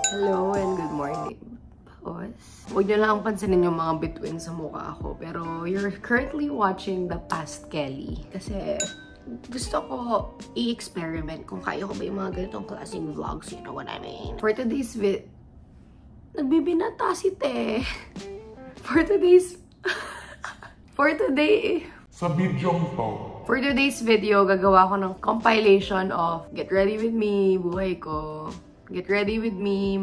Hello and good morning. Huwag niyo lang pansinin yung mga bituin sa mukha ako. Pero you're currently watching The Past Kelly. Kasi gusto ko i-experiment kung kaya ko ba yung mga ganitong klaseng vlogs. You know what I mean? For today's nagbibinata si Te. For today's video, gagawa ko ng compilation of Get Ready With Me, buhay ko. Get ready with me,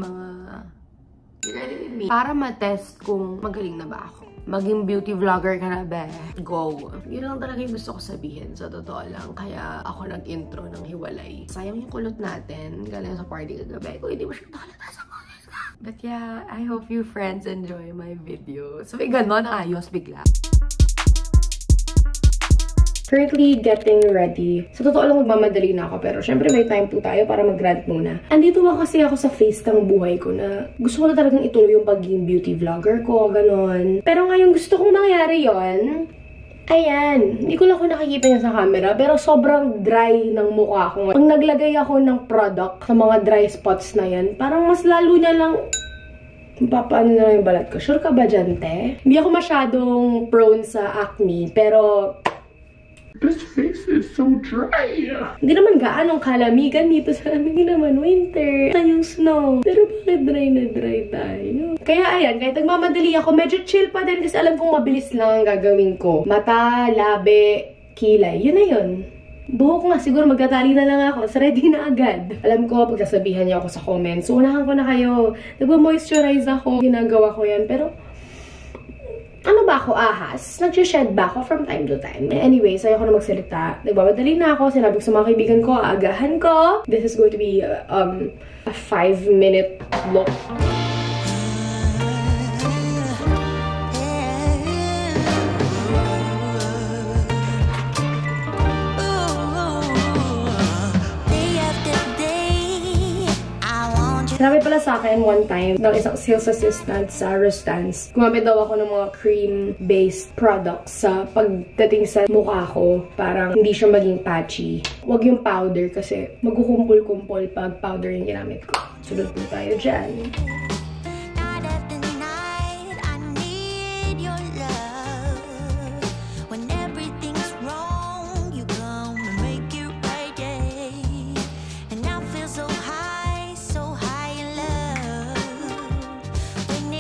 Get ready with me. Para ma-test kung magaling na ba ako. Maging beauty vlogger ka na ba? Go! Yun lang talaga yung gusto ko sabihin. Sa totoo lang. Kaya ako nag-intro ng hiwalay. Sayang yung kulot natin. Galing sa party kagabi. Kung hindi mo siya nakalata sa mga. But yeah, I hope you friends enjoy my video. So may ganon, ayos bigla. Currently getting ready. Sa totoo lang magmamadali na ako pero syempre may time po tayo para mag-rant muna. Andito ba kasi ako sa phase ng buhay ko na gusto ko na talagang ituloy yung pagiging beauty vlogger ko, ganon. Pero ngayon gusto kong mangyari yon. Ayan, hindi ko lang nakikita niya sa camera pero sobrang dry ng mukha ko. Pag naglagay ako ng product sa mga dry spots na yan, parang mas lalo niya lang papaano na lang yung balat ko. Sure ka ba dyan, te? Hindi ako masyadong prone sa acne pero this face is so dry. Hindi naman gaanong kalamigan dito sa amin. Hindi naman winter. Yung snow. Pero bakit dry na dry tayo? Kaya ayan, kahit nagmamadali ako, medyo chill pa din kasi alam kong mabilis lang ang gagawin ko. Mata, labi, kilay. Yun na yun. Buhok nga, siguro magtatali na lang ako. So ready na agad. Alam ko, pagsasabihan niyo ako sa comments. So, unahan ko na kayo. Nagmo-moisturize ako. Ginagawa ko yan. Pero ano ba ako, ahas? Nag-shed ba ako from time to time? Anyway, sayo ko na magsalita. Nagbamadali na ako. Sinabi ko sa mga kaibigan ko, aagahan ko. This is going to be a 5-minute look. Sinabi pala sa akin one time ng isang sales assistant sa Rustans, gumamit daw ako ng mga cream-based products sa pagdating sa mukha ko. Parang hindi siya maging patchy. Huwag yung powder kasi magkukumpul-kumpul pag powder yung ginamit ko. Sunod po tayo dyan.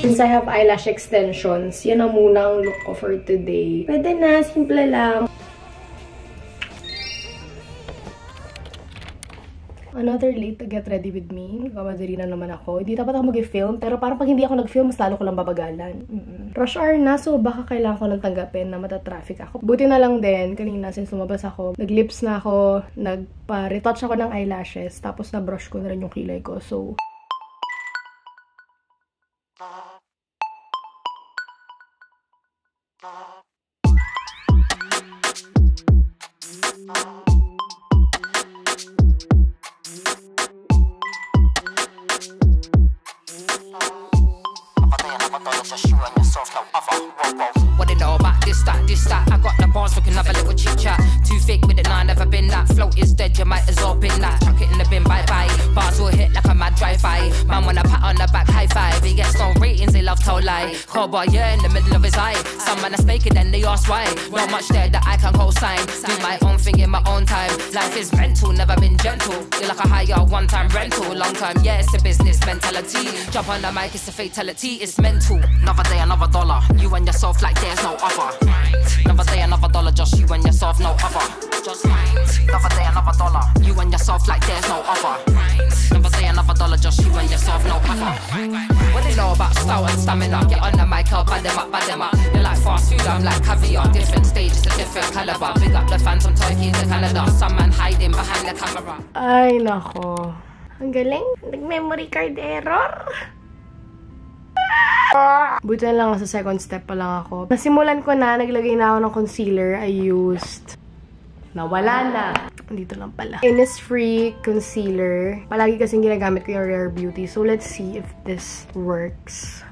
Since I have eyelash extensions, yan ang munang look ko for today. Pwede na, simple lang. Another late to get ready with me. Nagmamadali na naman ako. Hindi dapat ako mag-film, pero parang pag hindi ako nag-film, mas lalo ko lang babagalan. Rush hour na, so baka kailangan ko lang tanggapin na matatraffic ako. Buti na lang din, kanina since lumabas ako, nag-lips na ako, nagpa-retouch ako ng eyelashes, tapos na-brush ko na rin yung kilay ko. So, what they know about this, that, I got the bars, we can have a little chit chat. Too fake with it, nah, never been that. Float is dead, you might as well bin that. Chuck it in the bin, bye bye. Bars will hit like a mad drive-by. Man wanna pat on the back, high five. He gets no ratings, they love to lie. Cowboy, yeah, in the middle of his eye. Some man are snaking, then they ask why. Not much there that I can co-sign. Do my own thing in my own time. Life is mental, never been gentle. You're like a higher one-time rental. Long time, yeah, it's a business mentality. Jump on the mic, it's a fatality, it's mental. Another day, another dollar. You and yourself like there's no other. Another day, another dollar, just you and yourself, no other. Just another day, another dollar. You and yourself like there's no other. Another day, another dollar, just you and yourself, no other. What they know about style and stamina? Get on the mic, I'll bad them up, bad them up. You're like fast food, I'm like caviar. Different stages, a different caliber. Big up the fans from Turkey to Canada. Some man hiding behind the camera. ay nako. Ang galing. Nag-memory card error. Buti na lang sa second step pa lang ako. Nasimulan ko na, naglagay na ako ng concealer. I used nawala na. Dito lang pala. Innisfree concealer. Palagi kasing ginagamit ko yung Rare Beauty. So, let's see if this works.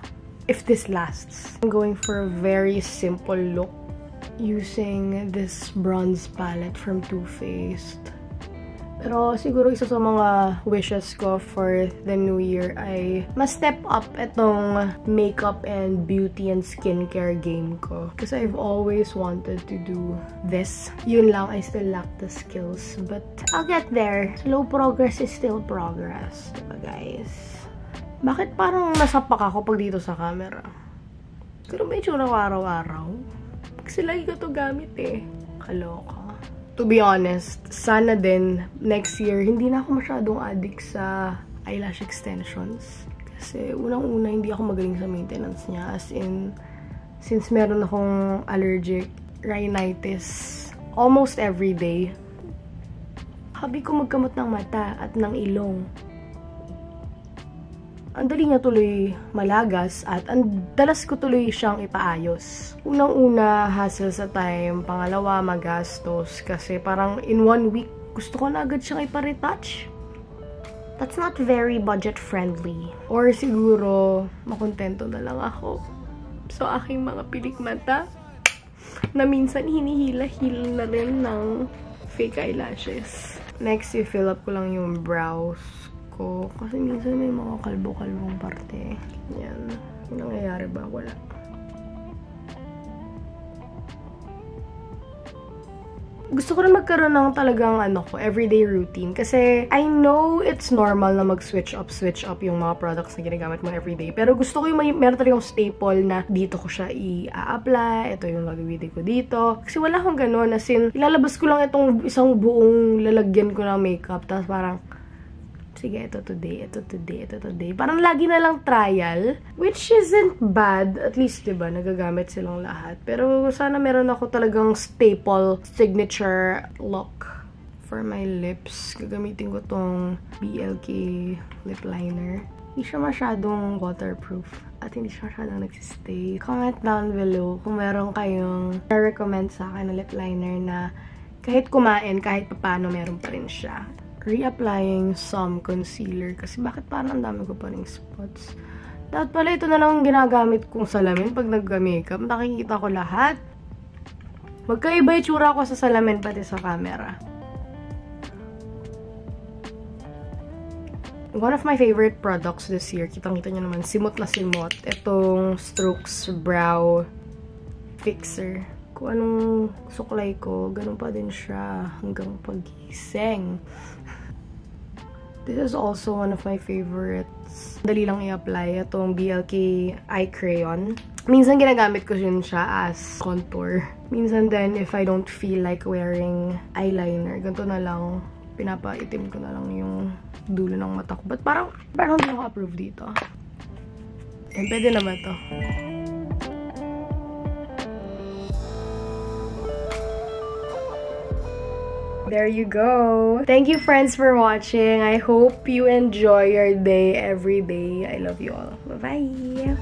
If this lasts. I'm going for a very simple look using this bronze palette from Too Faced. Pero siguro isa sa mga wishes ko for the new year ay ma-step up itong makeup and beauty and skincare game ko. Because I've always wanted to do this. Yun lang, I still lack the skills. But I'll get there. Slow progress is still progress. Diba guys? Bakit parang nasapak ako pag dito sa camera? Pero may tsura ko araw-araw. Kasi lagi ko to gamit eh. Kaloka. To be honest, sana din next year, hindi na ako masyadong addict sa eyelash extensions. Kasi unang-una, hindi ako magaling sa maintenance niya. As in, since meron akong allergic rhinitis almost every day, habi ko magkamot ng mata at ng ilong. Ang dali niya tuloy malagas at ang dalas ko tuloy siyang ipaayos. Unang-una, hassle sa time. Pangalawa, magastos. Kasi parang in 1 week, gusto ko na agad siyang ipa-retouch. That's not very budget-friendly. Or siguro, makontento na lang ako sa aking mga pilik mata na minsan hinihila-hila na rin ng fake eyelashes. Next, i-fill up ko lang yung brows ko. Kasi minsan may mga kalbo-kalbong parte. Yan. Yung nangyayari ba? Wala. Gusto ko rin magkaroon ng talagang everyday routine. Kasi I know it's normal na mag-switch up yung mga products na ginagamit mo everyday. Pero gusto ko yung meron talagang staple na dito ko siya i-apply. Ito yung gagawin ko dito. Kasi wala akong ganun. As in, ilalabas ko lang itong isang buong lalagyan ko ng makeup. Tapos parang, sige, ito today. Parang lagi na lang trial. Which isn't bad. At least, diba, nagagamit silang lahat. Pero sana meron ako talagang staple signature look. For my lips, gagamitin ko tong BLK lip liner. Hindi siya masyadong waterproof. At hindi siya masyadong nagsistay. Comment down below kung meron kayong recommend sa akin na lip liner na kahit kumain, kahit paano meron pa rin siya. Reapplying some concealer. Kasi bakit parang ang dami ko pa ring spots. Dapat pala ito na lang ginagamit kong salamin pag nag-makeup. Nakikita ko lahat. Magkaiba yung tsura ko sa salamin pati sa camera. One of my favorite products this year, kitang-kita nyo naman, simot na simot. Itong Strokes Brow Fixer. Kung anong suklay ko, ganun pa din siya hanggang pagising. This is also one of my favorites. Dali lang i-apply. Itong BLK Eye Crayon. Minsan ginagamit ko yun siya as contour. Minsan din, if I don't feel like wearing eyeliner, ganito na lang, pinapaitim ko na lang yung dulo ng mata ko. But parang hindi ako approve dito. And pwede naman to. There you go. Thank you, friends, for watching. I hope you enjoy your day every day. I love you all. Bye-bye.